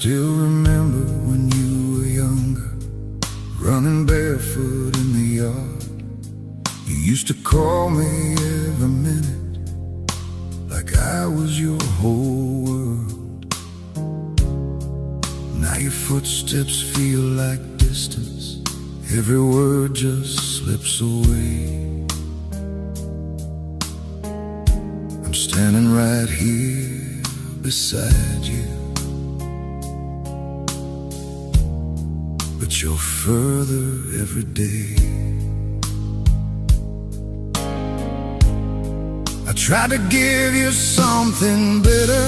still remember when you were younger, running barefoot in the yard. You used to call me every minute, like I was your whole world. Now your footsteps feel like distance, every word just slips away. I'm standing right here beside you, but you're further every day. I tried to give you something better,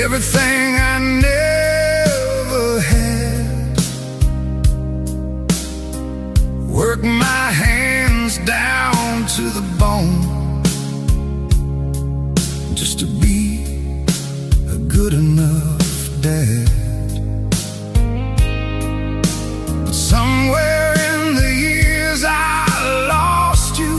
everything I never had. Work my hands down to the bone, just to be a good enough dad. But somewhere in the years I lost you,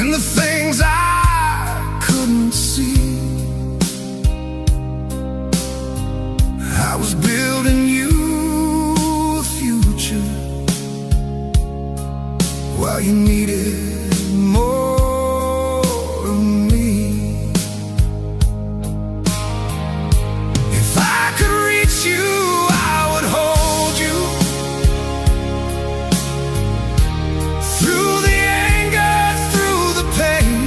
in the things I couldn't see. I was building you a future while you needed more of me. If I could reach you, I would hold you through the anger, through the pain,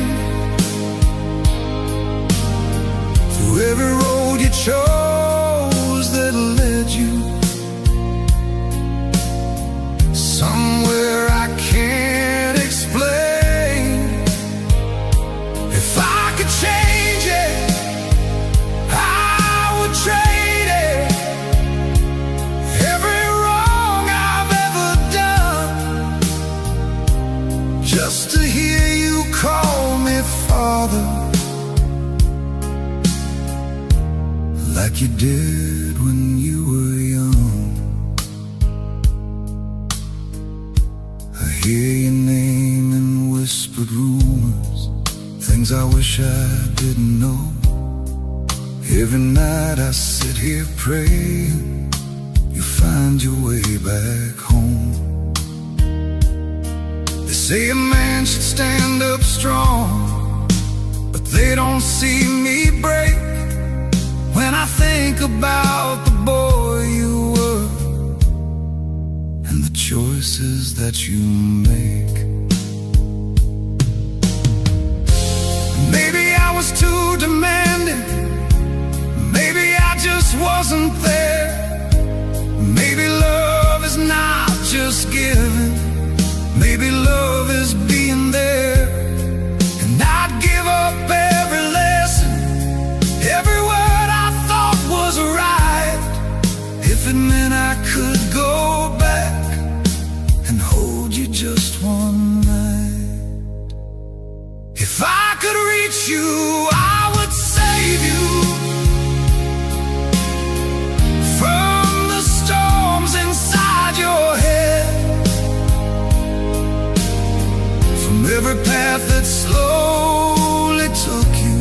through every road you chose that led you somewhere I can't explain. If I could change it, I would trade it, every wrong I've ever done, just to hear you call me Father, like you did when you were young. I hear your name in whispered rumors, things I wish I didn't know. Every night I sit here praying you find your way back home. They say a man should stand up strong, but they don't see me break. When I think about the boy you were and the choices that you make. Maybe I was too demanding, maybe I just wasn't there. Maybe love is not just giving, maybe love is being there. And I'd give up every lesson, every word I thought was right, if it meant I could go back and hold you just one night. If I could reach you, I would save you from the storms inside your head, from every path that slowly took you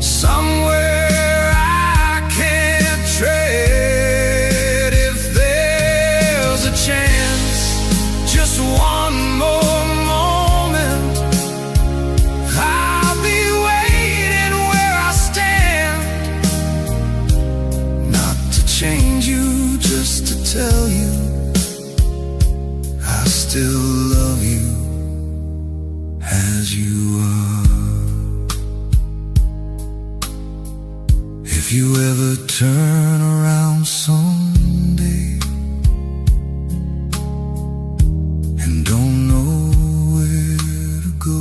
somewhere I can't tread. If there's a chance, just one more moment, I'll be waiting where I stand, not to change you, just to tell you I still love you as you are. If you ever turn around someday and don't know where to go,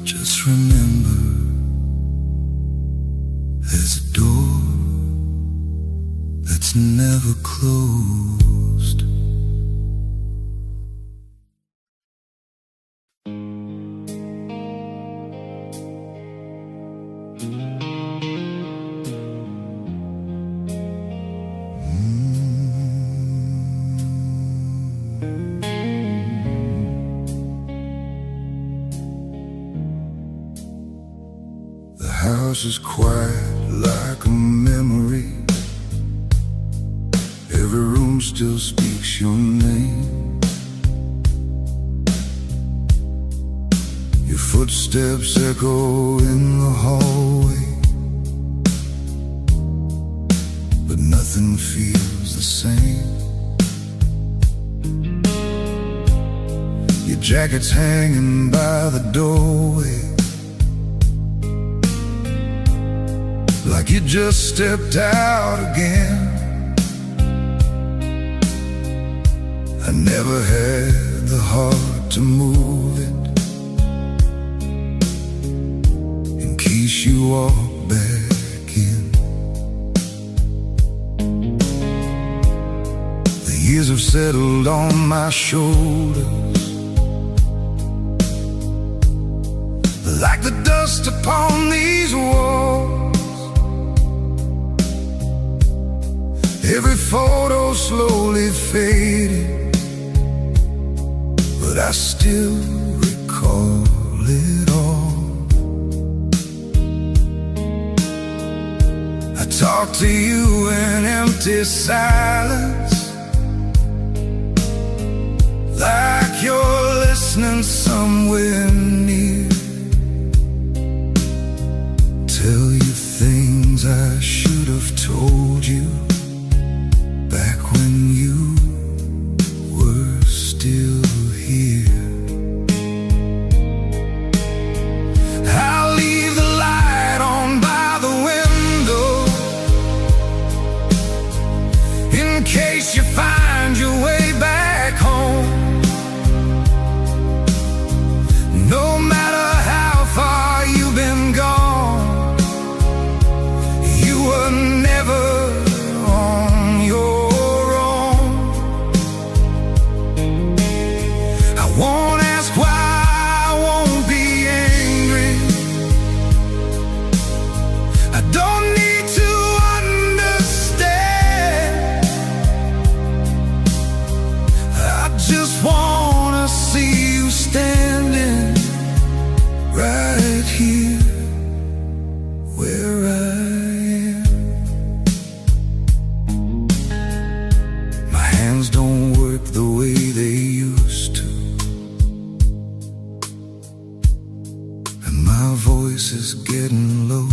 just remember there's a door that's never closed. house is quiet like a memory. Every room still speaks your name. Your footsteps echo in the hallway, but nothing feels the same. Your jacket's hanging by the doorway, like you just stepped out again. I never had the heart to move it in case you walk back in. The years have settled on my shoulders like the dust upon these walls. Every photo slowly faded, but I still recall it all. I talk to you in empty silence, like you're listening somewhere near. Tell you things I should have told you back when you were still here. I'll leave the light on by the window in case you find your way back home. No matter how far you've been gone, you were never on your own. I won't ask why, I won't be angry. I don't need to understand. I just wanna see you standing right here where I am. My hands don't work the way they used to, and my voice is getting low.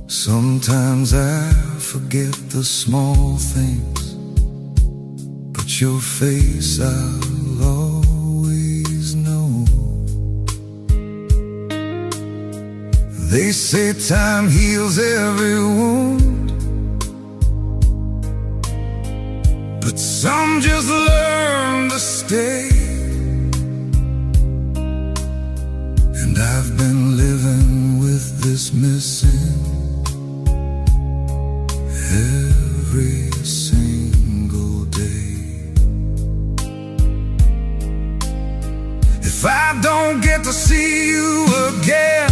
Sometimes I forget the small things, but your face I'll always know. They say time heals every wound, but some just learn to stay. And I've been living with this missing every single day. If I don't get to see you again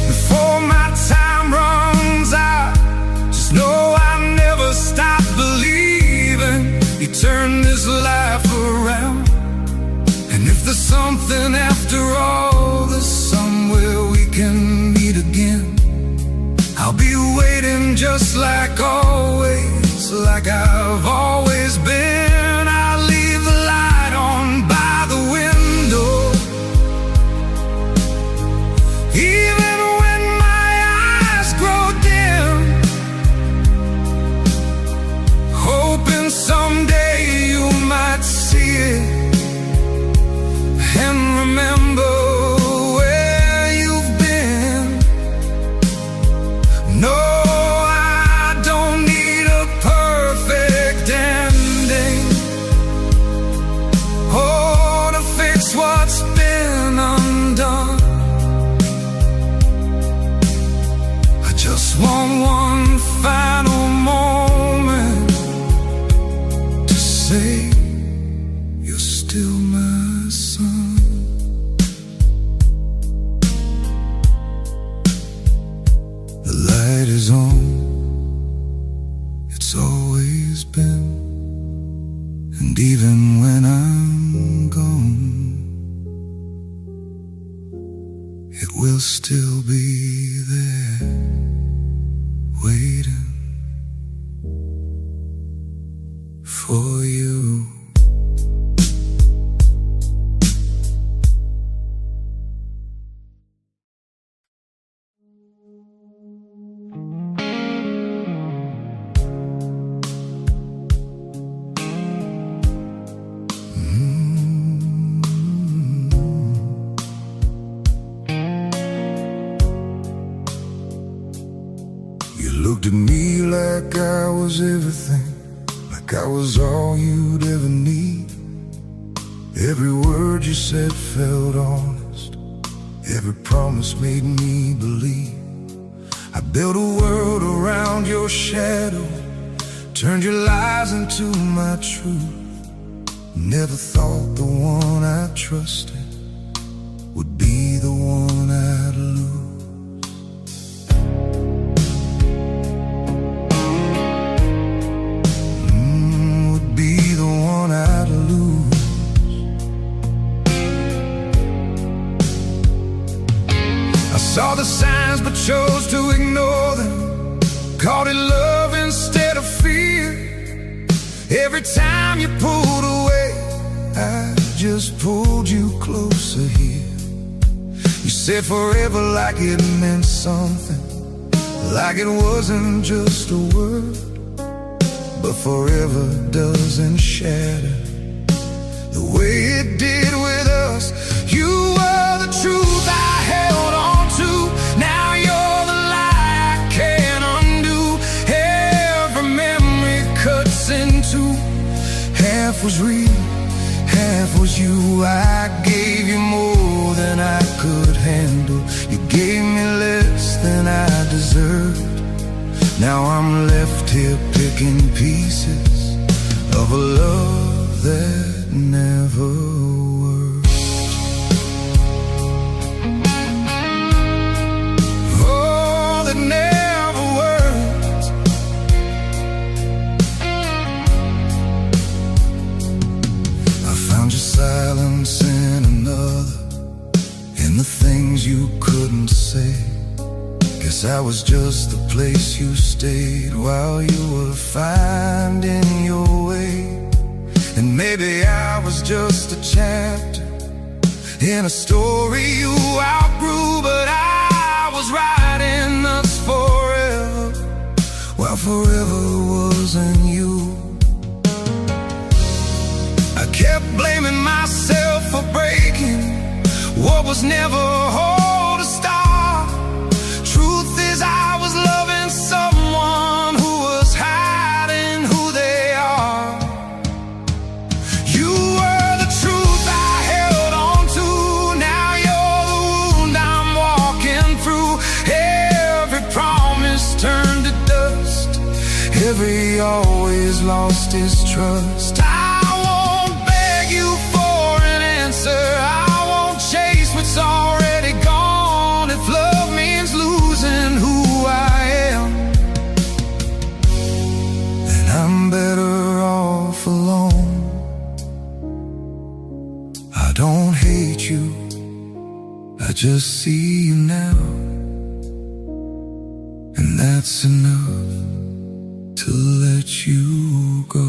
before my time runs out, just know I never stop believing you turn this life around. And if there's something after all, there's somewhere we can meet again. I'll be waiting just like always, like I've always been. I'll leave the light on by the window, even when my eyes grow dim, hoping someday you might see it and remember where you've been. No, I don't need a perfect ending. will still be there, waiting for you. Looked at me like I was everything, like I was all you'd ever need. Every word you said felt honest, every promise made me believe. I built a world around your shadow, turned your lies into my truth. Never thought the one I trusted would be the one I'd lose. Saw the signs but chose to ignore them, called it love instead of fear. Every time you pulled away, I just pulled you closer here. You said forever like it meant something, like it wasn't just a word. But forever doesn't shatter the way it did with us. You were the truth I held on. Now you're the lie I can't undo. Every memory cuts in two. Half was real, half was you. I gave you more than I could handle. You gave me less than I deserved. Now I'm left here picking pieces of a love that never worked. Never worked. I found your silence in another, in the things you couldn't say. Guess I was just the place you stayed while you were finding your way. And maybe I was just a chapter in a story you outgrew, but I was writing us forever, while forever wasn't you. I kept blaming myself for breaking what was never whole to start. Truth is I was loving someone who was hiding who they are. You were the truth I held on to. Now you're the wound I'm walking through. Every promise turned to dust, every always lost his trust. I won't beg you for an answer, I won't chase what's already gone. If love means losing who I am, then I'm better off alone. I don't hate you, I just see you now, and that's enough to let you go.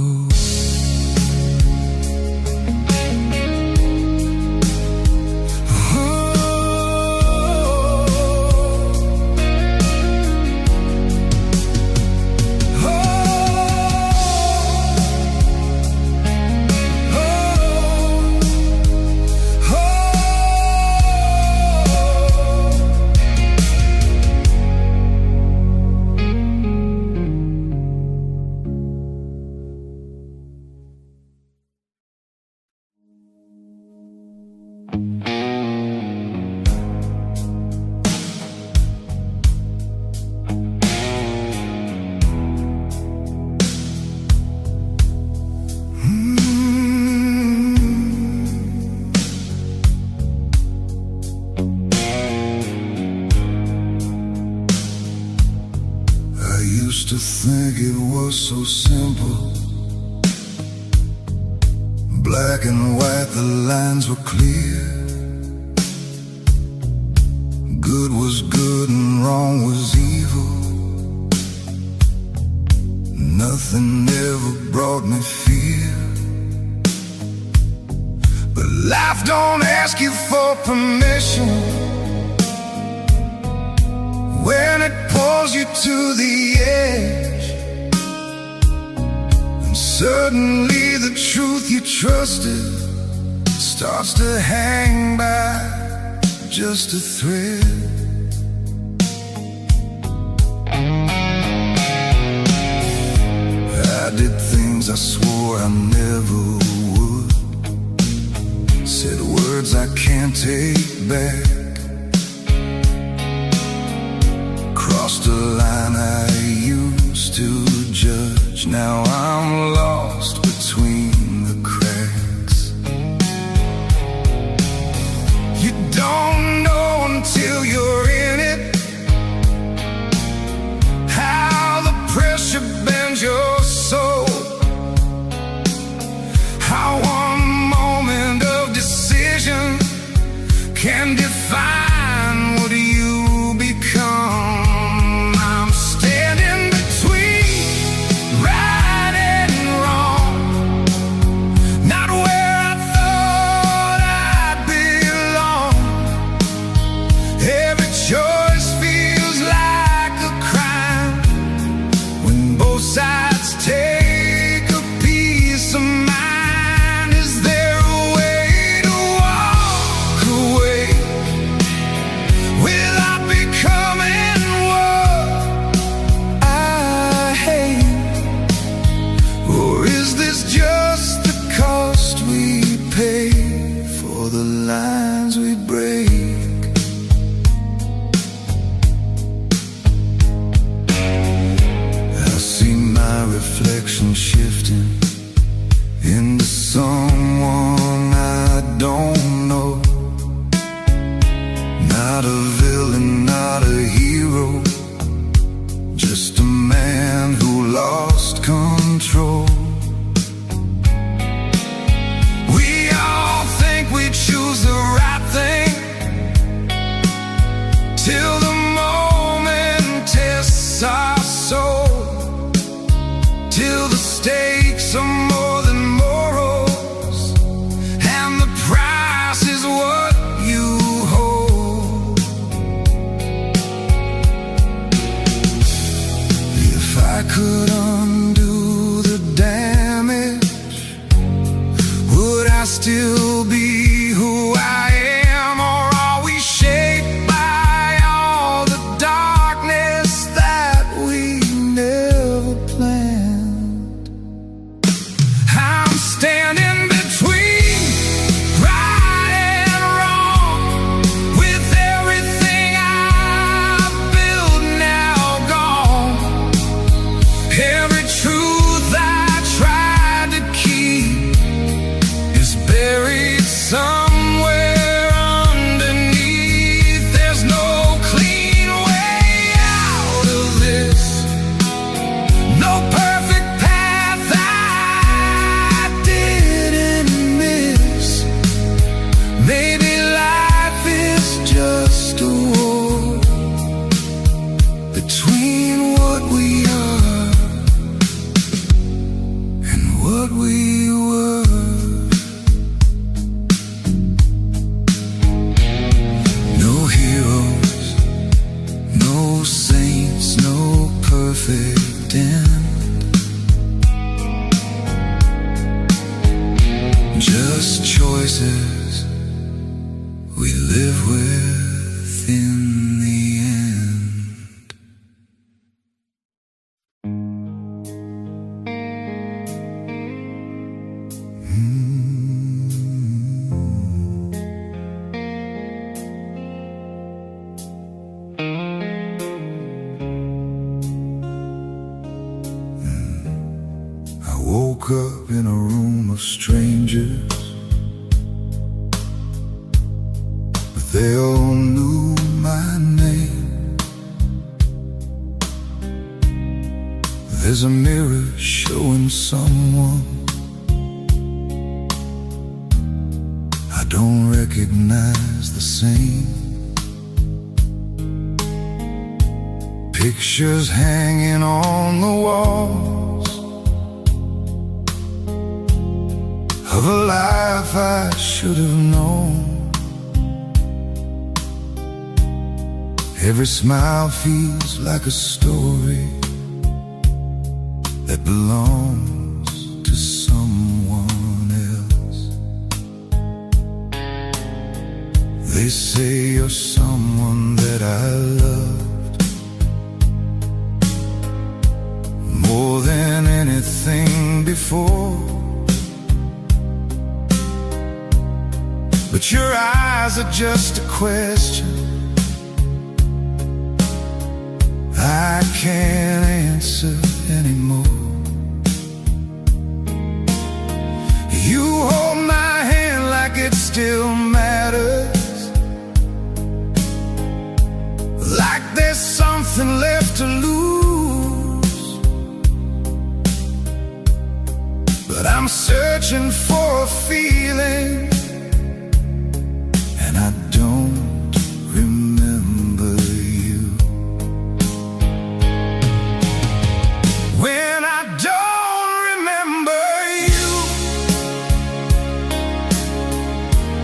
To think it was so simple, black and white, the lines were clear. Good good was good and wrong was evil. Nothing ever brought me fear. But life don't ask you for permission when it pulls you to the edge. And suddenly the truth you trusted starts to hang by just a thread. I did things I swore I never would, said words I can't take back, crossed a line I used to judge. Now I'm lost between the cracks. You don't know until you're in it how the pressure bends your soul, how one moment of decision can define what you become. I'm standing between right and wrong, not where I thought I'd belong. Every choice feels like a crime when both sides take a piece of mine. Is there a way to walk away without becoming what I hate? Or is this just the cost we pay for the lines we break? I see my reflection shifting into someone I don't know. Not a villain, not a hero, just a man who lost control. We all think we choose the right thing till the moment tests our soul, till the stakes are more than morals and the price is what you hold. If I could undo the damage, would I still be who I am? Or are we shaped by all the darkness that we never planned? I'm standing between right and wrong, with everything I've built now gone. Every truth I tried to keep is buried somewhere underneath. There's no clean way out of this, no perfect path I didn't miss. Maybe life is just a war between what we are and what we were. No heroes, no saints, no perfect end, just choices we live with in the end. I woke up in a room of strangers, but they all knew my name. There's a mirror showing someone I don't recognize the same. Pictures hanging on the walls of a life I should have known. Every smile feels like a story that belongs to someone else. They say you're someone that I loved more than anything before, but your eyes are just a question I can't answer anymore. You hold my hand like it still matters, like there's something left to lose. But I'm searching for a feeling, and I don't remember you. When I don't remember you,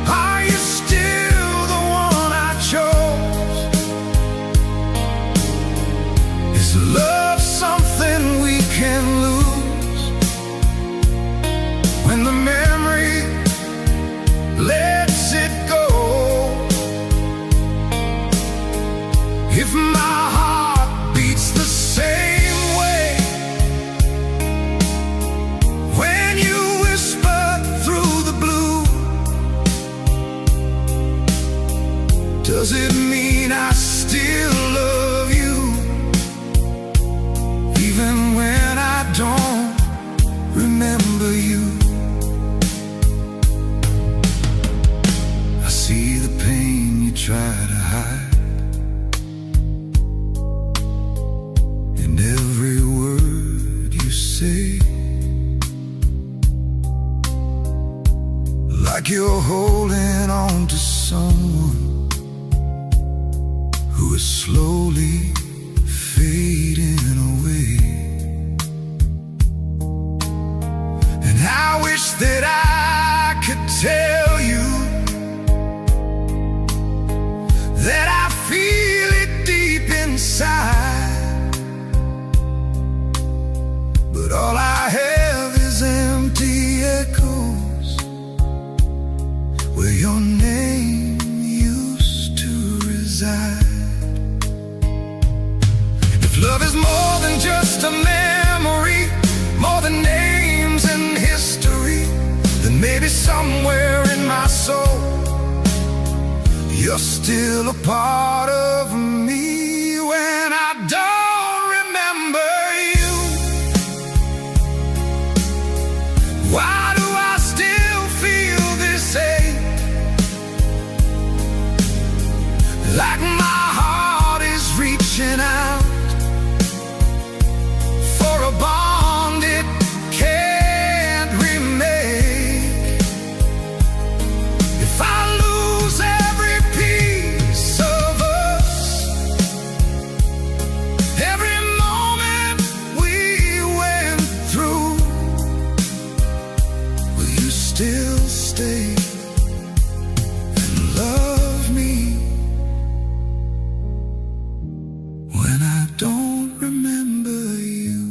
are you still the one I chose? Is love something we can lose when the memory lets it go? If my heart beats the same way when you whisper through the blue, does it mean I still love you, even when I don't remember you? I see the pain you try to hide in every word you say, like you're holding on to someone who is slowly fading away. And I wish that I could tell you that I feel it deep inside, but all I have is empty echoes where your name used to reside. If love is more than just a memory, more than names and history, then maybe somewhere in my soul you're still a part of me. When I don't remember you, why do I still feel this ache? Like my heart is reaching out for a bond it can't remake. If I lose every piece of us, every moment we went through, will you still stay and love me when I don't remember you?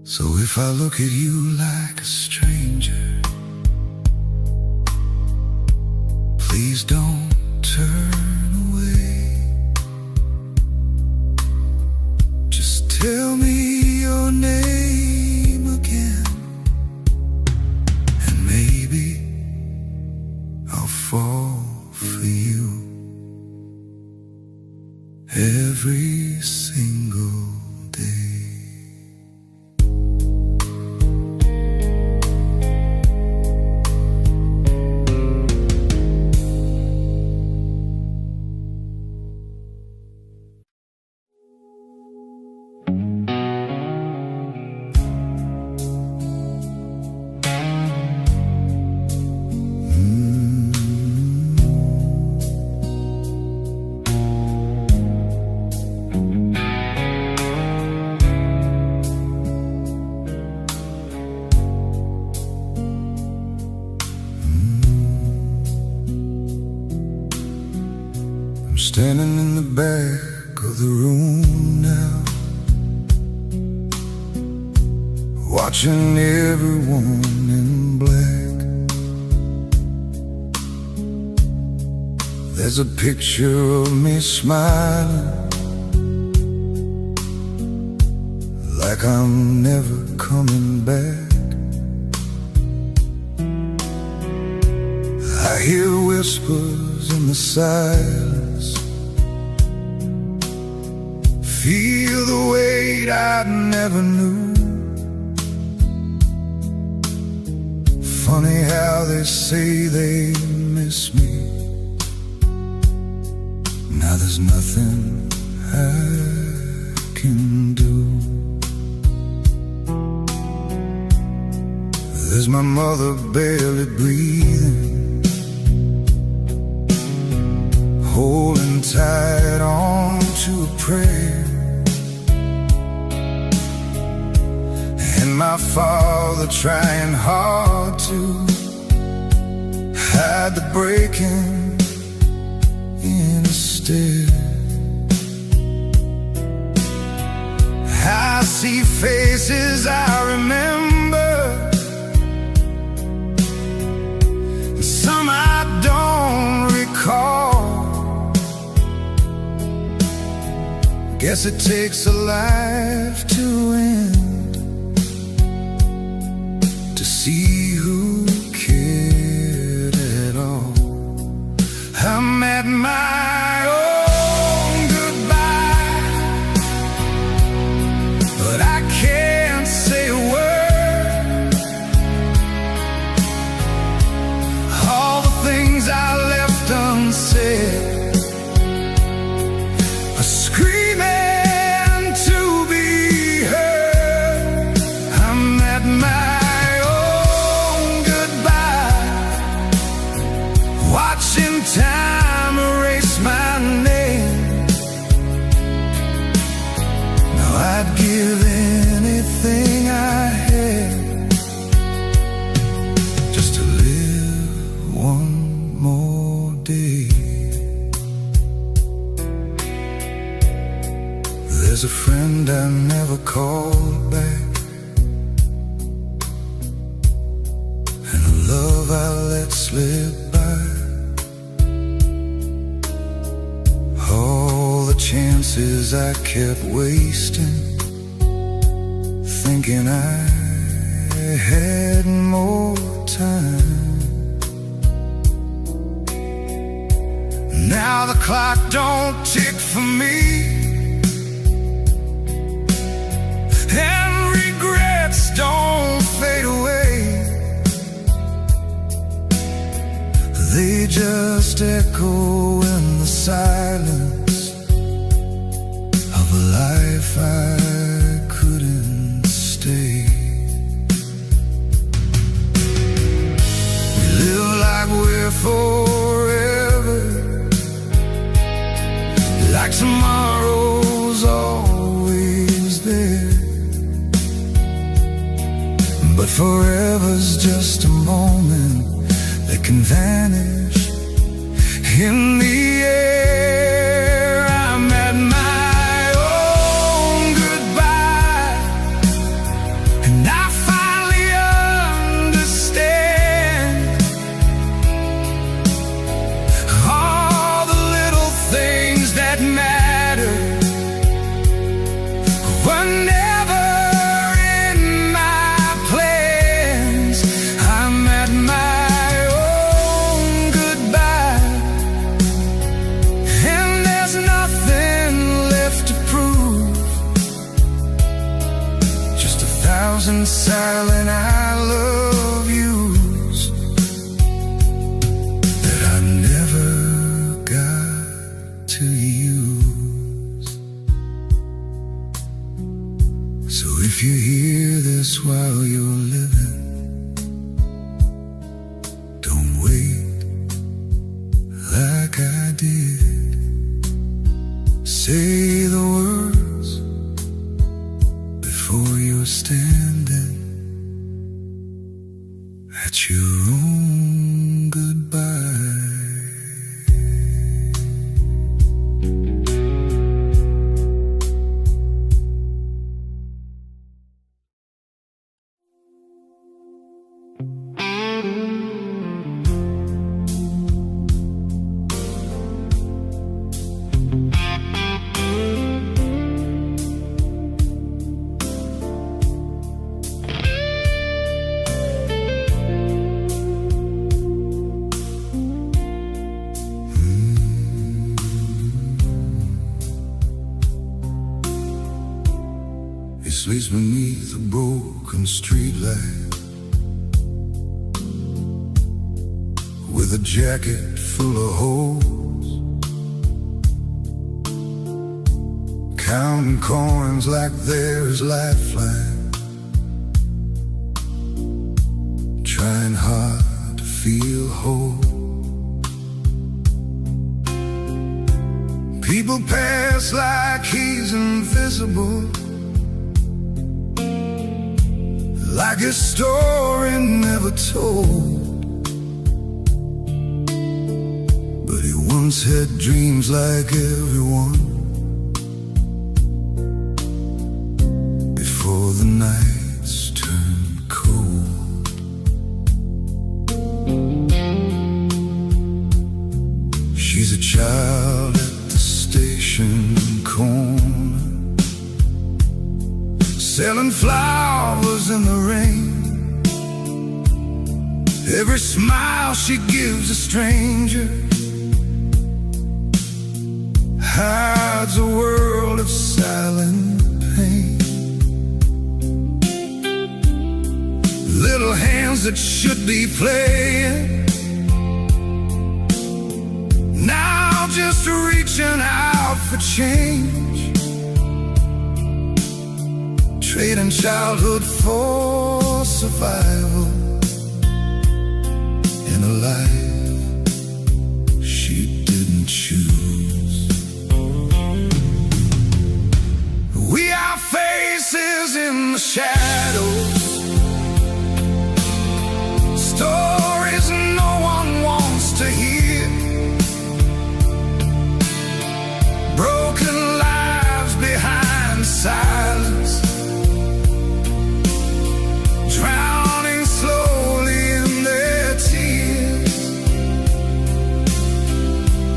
So if I look at you like a stranger, please don't turn away. Just tell me your name again, and maybe I'll fall for you every single day. standing in the back of the room now, watching everyone in black. There's a picture of me smiling, like I'm never coming back. I hear whispers in the silence, feel the weight I never knew. Funny how they say they miss me. Now there's nothing I can do. There's my mother barely breathing, holding tight on to a prayer, and my father trying hard to hide the breaking in his stare. I see faces I remember, and some I don't recall. Guess it takes a life to end to see who cared at all. I'm at my own goodbye, but I can't say a word. All the things I left unsaid are screaming to be heard. I'm at my own goodbye, watching time erase my name. Now I'd give anything I had just to live one more day. There's a friend I never called back, and a love I let slip by. All the chances I kept wasting, thinking I had more time. Now the clock don't tick for me, and regrets don't fade away. They just echo in the silence of a life I couldn't stay. We live like we're forever, like tomorrow's always there. But forever's just a moment that can vanish in the air. I'm at my own goodbye, and I finally understand all the little things that matter were never in my plans. I'm at my own goodbye, and there's nothing left to prove, just 1,000 silent I love yous that I never got to use. So if you hear this while you're living, don't wait like I did. Say the words before you're standing at your own goodbye. Placed beneath a broken streetlight, with a jacket full of holes, counting coins like there's lifeline, trying hard to feel whole. People pass like he's invisible, like a story never told. But he once had dreams like everyone, before the nights turned cold. She's a child at the station corner, selling flowers in the rain. Every smile she gives a stranger hides a world of silent pain. Little hands that should be playing, now just reaching out for change, trading childhood for survival in a life she didn't choose. We are faces in the shadows, stories no one wants to hear, broken lives behind silence, drowning slowly in their tears.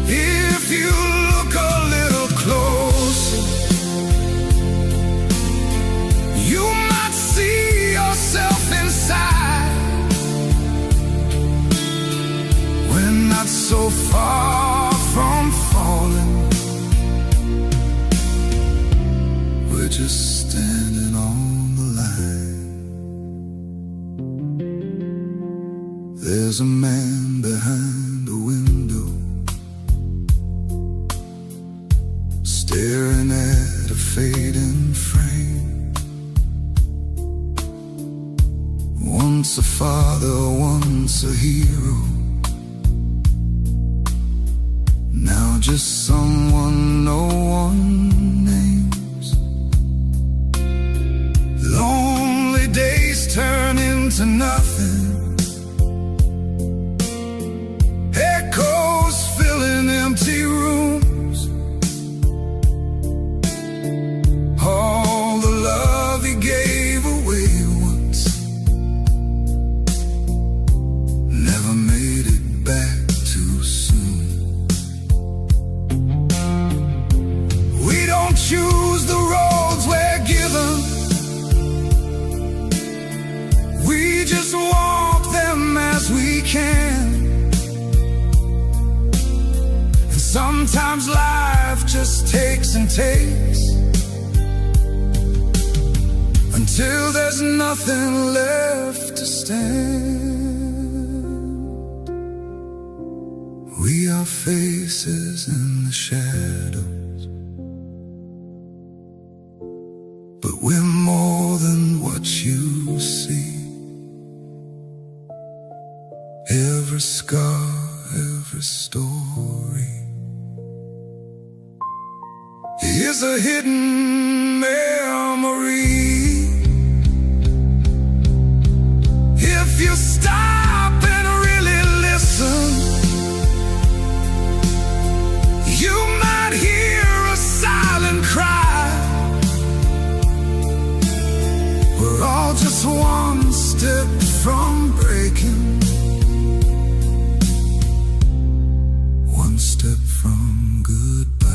If you look a little closer, you might see yourself inside. We're not so far from falling, we're just standing on the line. There's a man behind the window, staring at a fading frame. Once a father, once a hero, now just someone no one names. Lonely days turn into nothing, echoes filling empty rooms. All the love he gave away once never made it back too soon. We don't choose the roads we're given, we just walk them as we can. And sometimes life just takes and takes, until there's nothing left to stand. We are faces in the shadows, but we're more than what you see. Every scar, every story is a hidden memory. If you stop and really listen, you might hear a silent cry. We're all just one step from breaking, one step from goodbye.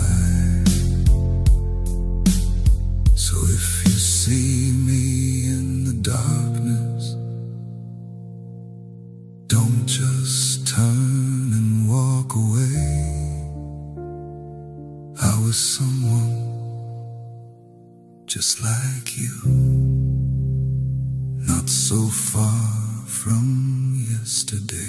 So if you see me in the darkness, don't just turn and walk away. I was someone just like you, not so far from yesterday.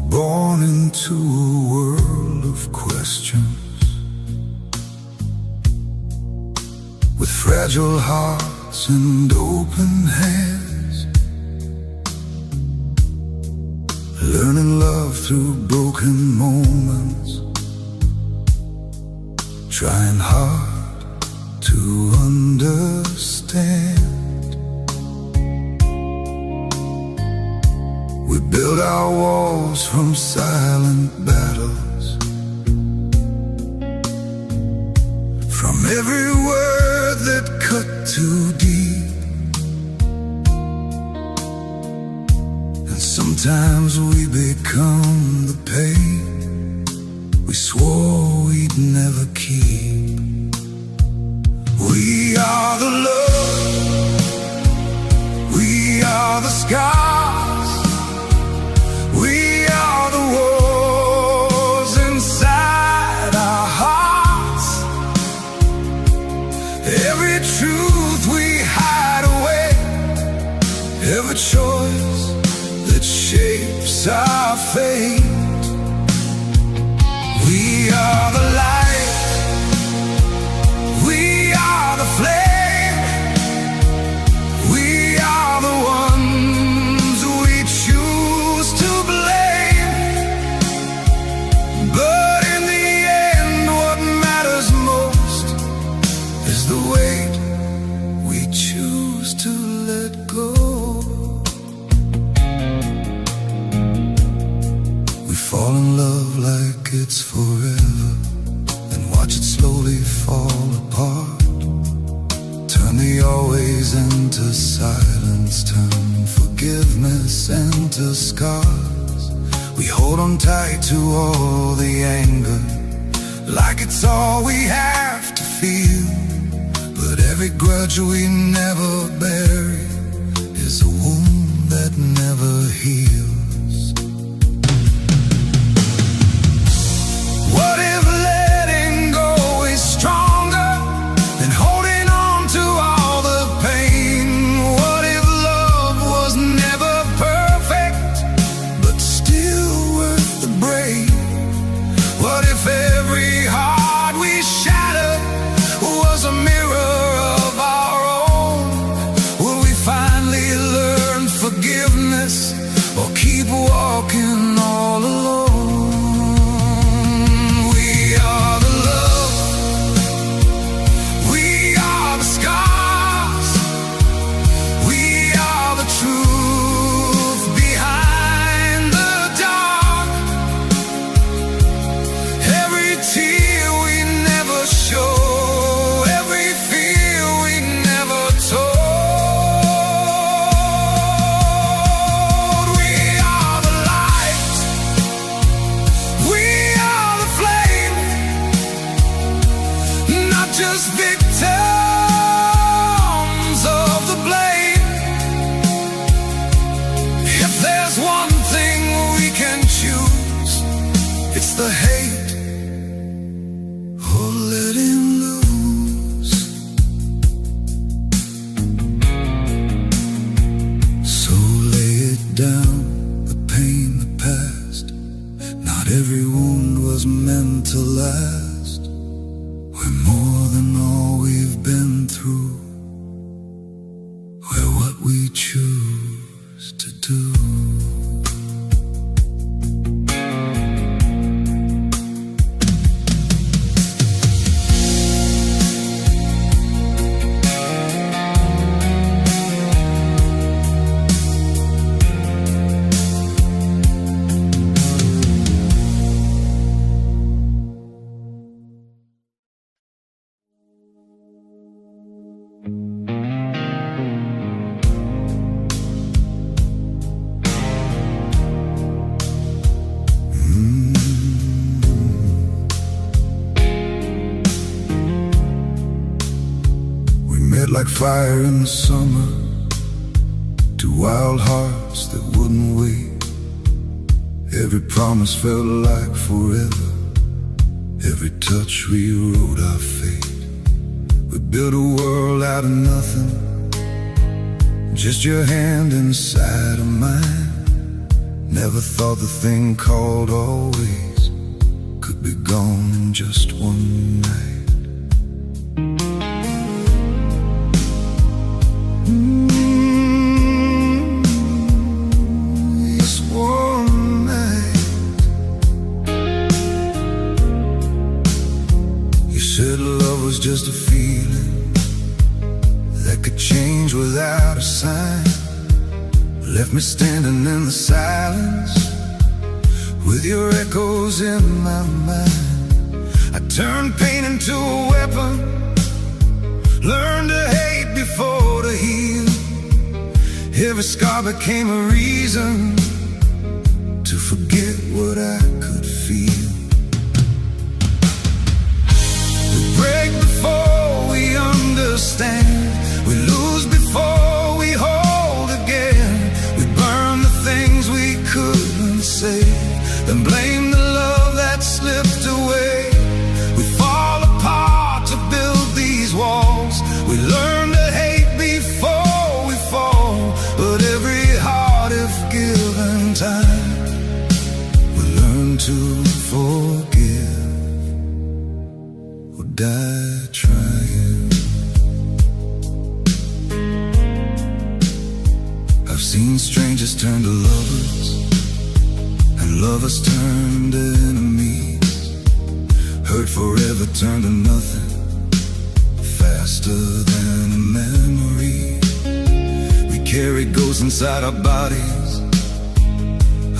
Born into a world of questions, with fragile hearts and open hands, learning love through broken moments, trying hard to understand. We build our walls from silent battles, from every word that cut too deep. And sometimes we become the pain we swore we'd never keep. We are the love, we are the scars, we are the wars inside our hearts. Every truth we hide away, every choice that shapes our fate. We are the light, we are the flame, we are the ones we choose to blame. But in the end, what matters most is the weight we choose to let go. We fall in love like it's forever, then watch it slowly fall apart. Turn the always into silence, turn forgiveness into scars. We hold on tight to all the anger, like it's all we have to feel. But every grudge we never bury is a wound that never heals. What if letting go is stronger than holding on to all the pain? What if love was never perfect, but still worth the break? What if every heart we shattered was a mirror of our own? Will we finally learn forgiveness, or keep walking all alone? We are the love, we are the scars, we are the truth behind the dark. Every tear we never show, every fear we never told. We are the light, we are the flame, not just victims of the blame. If there's one thing we can choose, it's the hate or letting loose. So lay it down, the pain, the past. Not every wound was meant to last. We're more than all we've been. like fire in the summer, two wild hearts that wouldn't wait. Every promise felt like forever, every touch rewrote our fate. We built a world out of nothing, just your hand inside of mine. Never thought the thing called always could be gone in just one night. Just one night. You said love was just a feeling that could change without a sign. Left me standing in the silence with your echoes in my mind. I turned pain into a weapon, learned to hate before to heal. Every scar became a reason to forget what I could feel. We break before we understand, we lose before we hold again. We burn the things we couldn't save, then blame the love that slipped away. We fall apart to build these walls. We learn to hate before we fall, but every heart, if given time, we learn to forgive or die trying. I've seen strangers turn to lovers, and lovers turn to enemies. Hurt forever turned to nothing, faster than a memory. We carry ghosts inside our bodies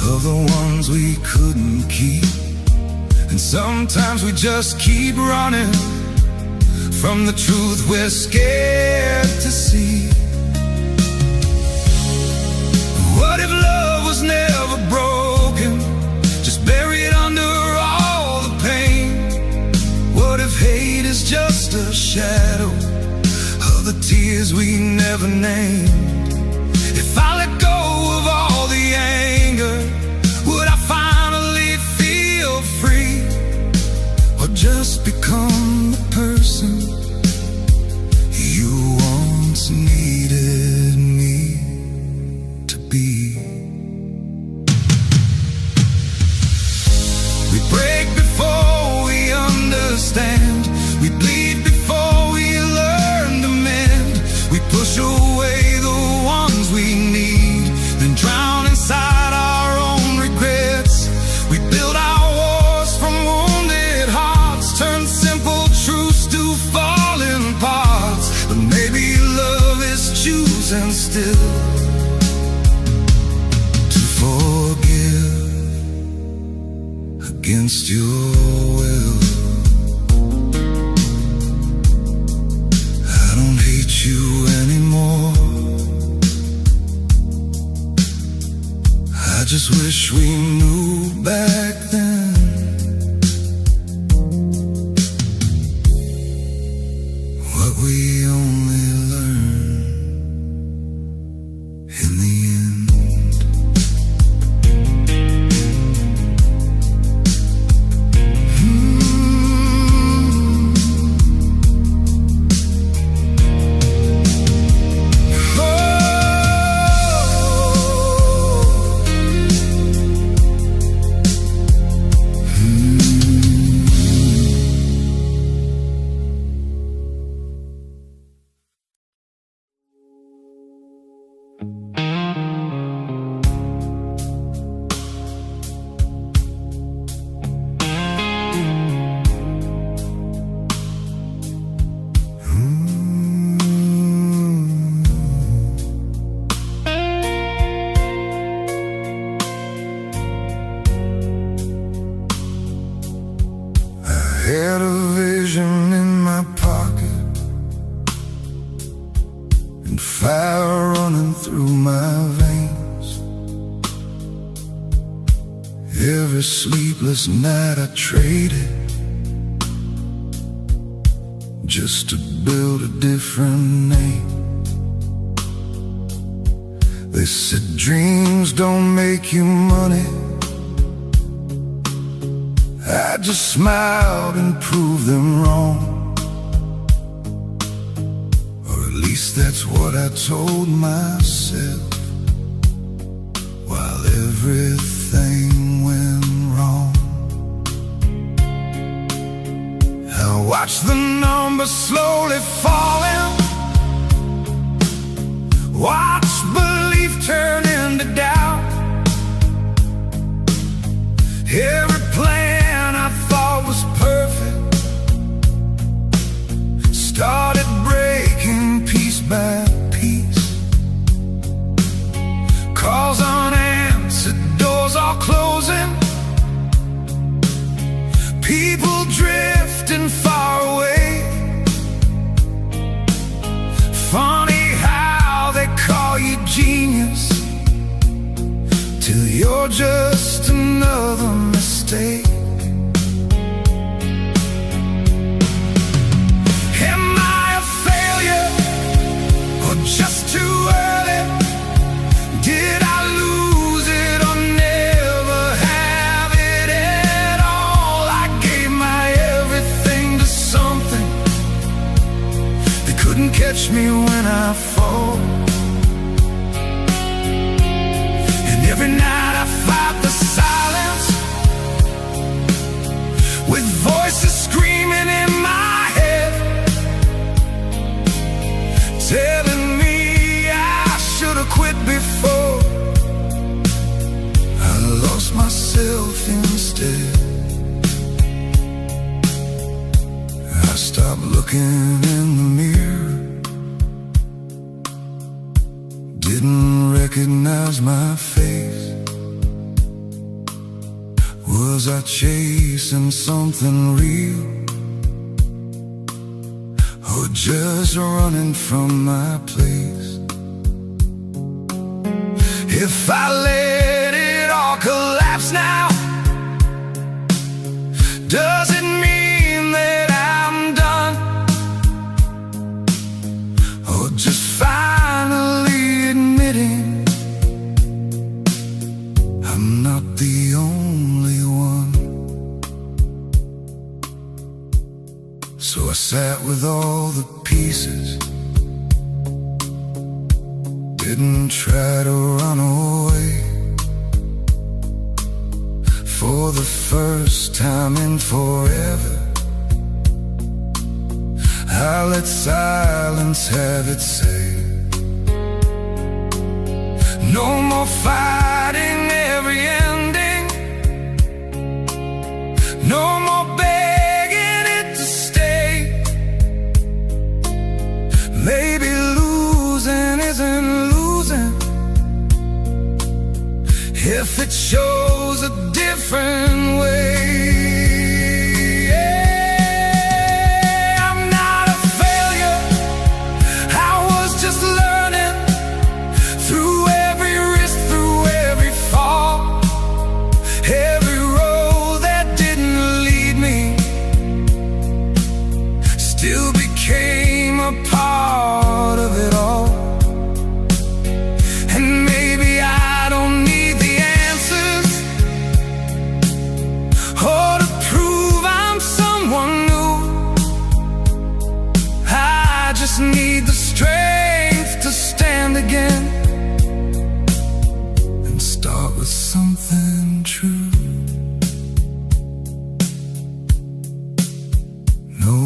of the ones we couldn't keep. And sometimes we just keep running from the truth we're scared to see. What if love was never broken, just buried under all the pain? What if hate is just a shadow of the tears we never named? If I let go of all the anger, would I finally feel free? Or just become the person you once needed me to be? We break before we understand, we bleed before we learn to mend. We push away the ones we need, then drown inside our own regrets. We build our wars from wounded hearts, turn simple truths to falling parts. But maybe love is choosing still to forgive against your will. I don't hate you anymore, I just wish we knew back then what we only learned in the end. Had a vision in my pocket and fire running through my veins. Every sleepless night I traded just to build a different name. said dreams don't make you money. I just smiled and proved them wrong. Or at least that's what I told myself, while everything went wrong. I watched the numbers slowly falling, watched belief turn into doubt. Every plan I thought was perfect started breaking piece by piece. Calls unanswered, doors all closing, people drifting far away. Funny how they call you genius till you're just another mistake. Am I a failure or just too early? Did I lose it or never have it at all? I gave my everything to something that couldn't catch me when I fall. And every night I fight the silence with voices screaming in my head, telling me I should have quit before I lost myself instead. I stopped looking in the mirror, didn't recognize my face. Was I chasing something real, or just running from my place? If I let it all collapse now, does it mean that I'm done? Or just finally admitting I'm not the only one? So I sat with all the pieces, didn't try to run away. For the first time in forever, I let silence have its say. No more fighting every ending, no more begging it to stay. Maybe losing isn't losing if it shows a different way. I'm not a failure, I was just learning through every risk, through every fall. Every road that didn't lead me still became a part of it all. And maybe I don't need the answers or to prove I'm someone new. I just need the strength to stand again and start with something true. No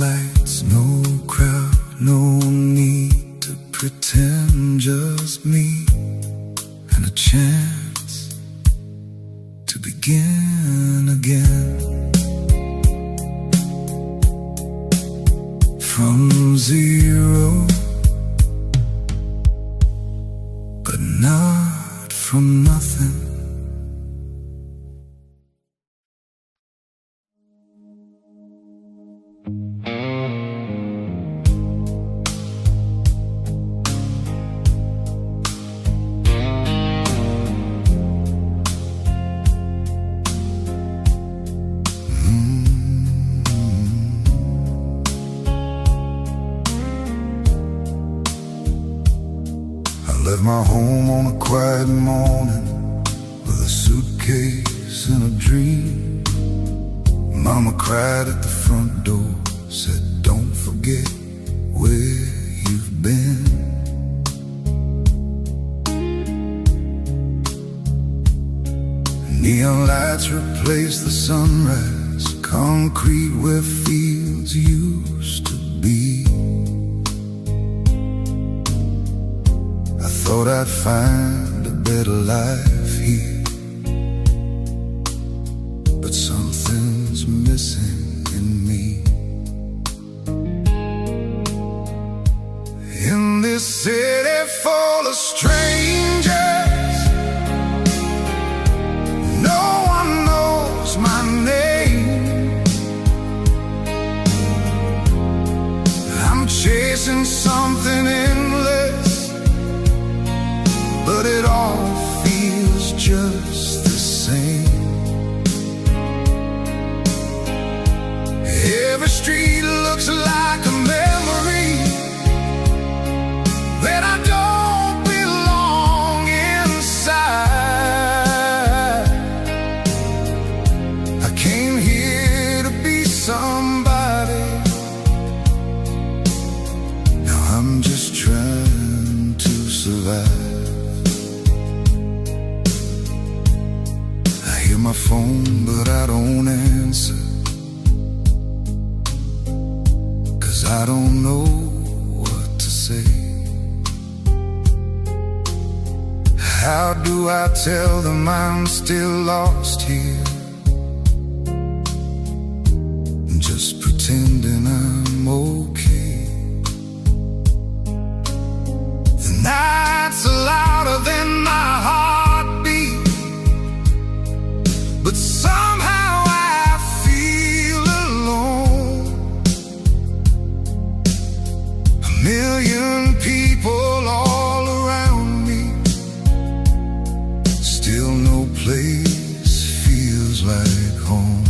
lights, no crowd, no need to pretend, just me and a chance to begin again. From zero, but not from nothing. I left my home on a quiet morning with a suitcase and a dream. Mama cried at the front door, said, "Don't forget where you've been." Neon lights replaced the sunrise, concrete where fields used to be. I thought I'd find a better life here, but something's missing in me. In this city full of strangers, no one knows my name. I'm chasing something endless, but it all feels just the same. Every street looks like a memory that I don't belong inside. I came here to be somebody. Now I'm just trying to survive. I hear my phone, but I don't answer, 'cause I don't know what to say. How do I tell them I'm still lost here, just pretending I'm okay? The nights are louder than my heartbeat, but somehow I feel alone. A million people all around me, still no place feels like home.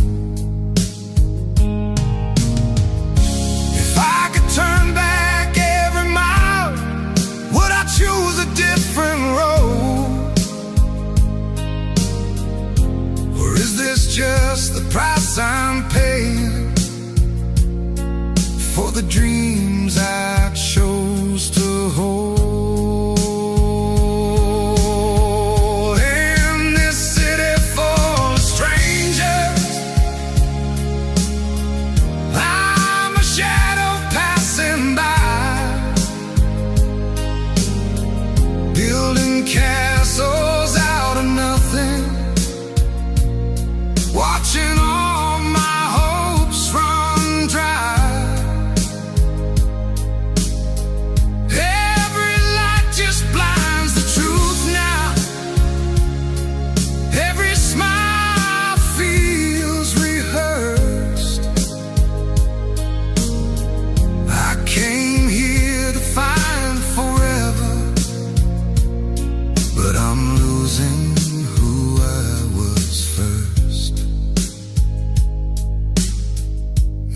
If I could turn back every mile, would I choose a different road? Or is this just the price I'm paying for the dreams I chose to hold? In this city full of strangers, I'm a shadow passing by, building castles out of nothing, watching all my hopes run dry. Every light just blinds the truth now. Every smile feels rehearsed. I came here to find forever, but I'm losing who I was first.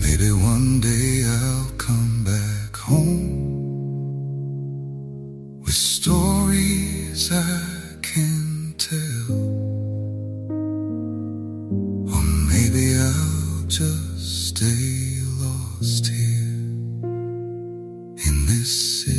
Maybe one day I'll come back home with stories I can tell, or maybe I'll just stay lost here in this city.